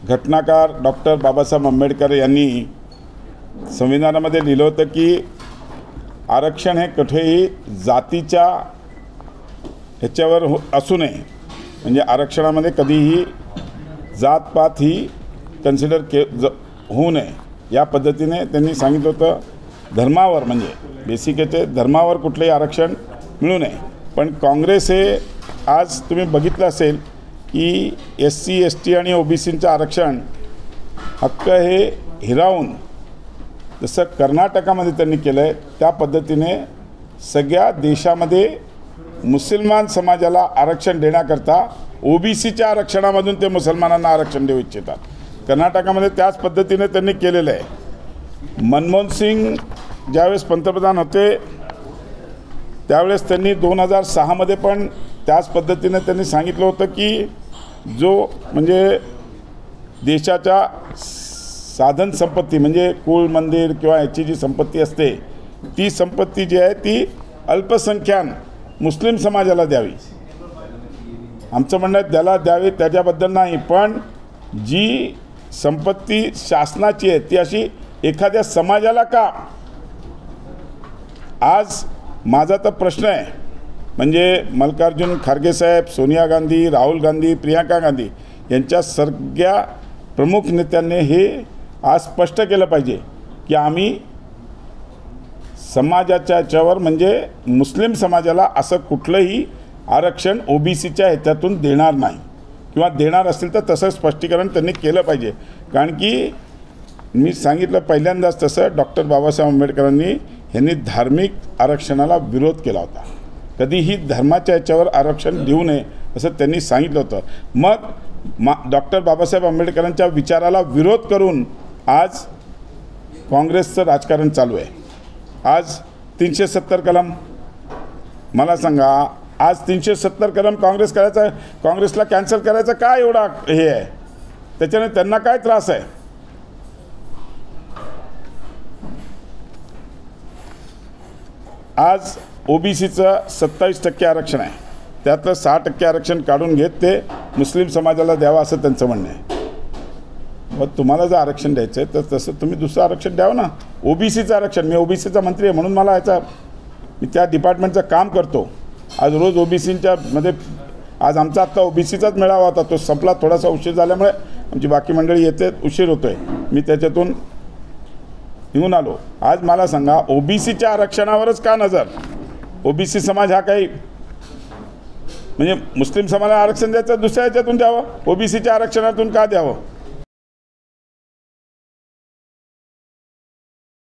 घटनाकार doctor Babasaheb Ambedkar यांनी संविधानामध्ये लिहिलं होतं की आरक्षण हे कुठेही जातीच्या ह्याच्यावर असू नये, म्हणजे आरक्षणामध्ये कधीही जातपात ही कन्सिडर होऊ नये या पद्धतीने त्यांनी सांगितलं होतं. धर्मावर म्हणजे बेसिकचे धर्मावर कुठलेही आरक्षण मिळू नये. पण काँग्रेस हे आज तुम्ही बघितलं असेल की SC ST आणि OBCचं आरक्षण हक्क हे हिरावून जसं कर्नाटकामध्ये त्यांनी केलं आहे त्या पद्धतीने सगळ्या देशामध्ये मुसलमान समाजाला आरक्षण देण्याकरता OBCच्या आरक्षणामधून ते मुसलमानांना आरक्षण देऊ इच्छितात. कर्नाटकामध्ये त्याच पद्धतीने त्यांनी केलेलं आहे. मनमोहन सिंग ज्यावेळेस पंतप्रधान होते त्यावेळेस त्यांनी 2006मध्ये पण त्याच पद्धतीने त्यांनी सांगितलं होतं की जो म्हणजे देशाच्या साधन संपत्ती म्हणजे कुळ मंदिर किंवा याची जी संपत्ती असते ती संपत्ती जी आहे ती अल्पसंख्याक मुस्लिम समाजाला द्यावी. आमचं म्हणणं त्याला द्यावी त्याच्याबद्दल नाही, पण जी संपत्ती शासनाची आहे ती अशी एखाद्या समाजाला का. आज माझा तर प्रश्न आहे म्हणजे मल्लिकार्जुन खरगे साहेब, सोनिया गांधी, राहुल गांधी, प्रियंका गांधी यांच्या सगळ्या प्रमुख नेत्यांनी हे आज स्पष्ट केलं पाहिजे की आम्ही समाजाच्या ह्याच्यावर म्हणजे मुस्लिम समाजाला असं कुठलंही आरक्षण OBCच्या ह्याच्यातून देणार नाही किंवा देणार असेल तर तसं स्पष्टीकरण त्यांनी केलं पाहिजे. कारण की मी सांगितलं पहिल्यांदाच तसं डॉक्टर बाबासाहेब आंबेडकरांनी यांनी धार्मिक आरक्षणाला विरोध केला होता. कधीही धर्माच्या ह्याच्यावर आरक्षण देऊ नये असं त्यांनी सांगितलं होतं. मग डॉक्टर बाबासाहेब आंबेडकरांच्या विचाराला विरोध करून आज काँग्रेसचं राजकारण चालू आहे. आज 370 कलम मला सांगा, आज 370 कलम काँग्रेसला कॅन्सल करायचं काय एवढा हे आहे, त्याच्याने त्यांना काय त्रास आहे. आज OBCचं 27% आरक्षण आहे, त्यातलं 6% आरक्षण काढून घेत ते मुस्लिम समाजाला द्यावं असं त्यांचं म्हणणं आहे. मग तुम्हाला जर आरक्षण द्यायचं आहे तर तसं तुम्ही दुसरं आरक्षण द्यावं ना. OBCचं आरक्षण, मी OBCचा मंत्री आहे म्हणून मला मी त्या डिपार्टमेंटचं काम करतो. आज रोज OBCच्या मध्ये आज आमचा आत्ता OBCचाच मेळावा होता, तो संपला. थोडासा उशीर झाल्यामुळे आमची बाकी मंडळी येते, उशीर होतो आहे, मी त्याच्यातून निघून आलो. आज मला सांगा OBCच्या आरक्षणावरच का नजर. OBC समाज हा काही म्हणजे मुस्लिम समाजाला आरक्षण द्यायचं दुसऱ्या ह्याच्यातून द्यावं, OBCच्या आरक्षणातून का द्यावं.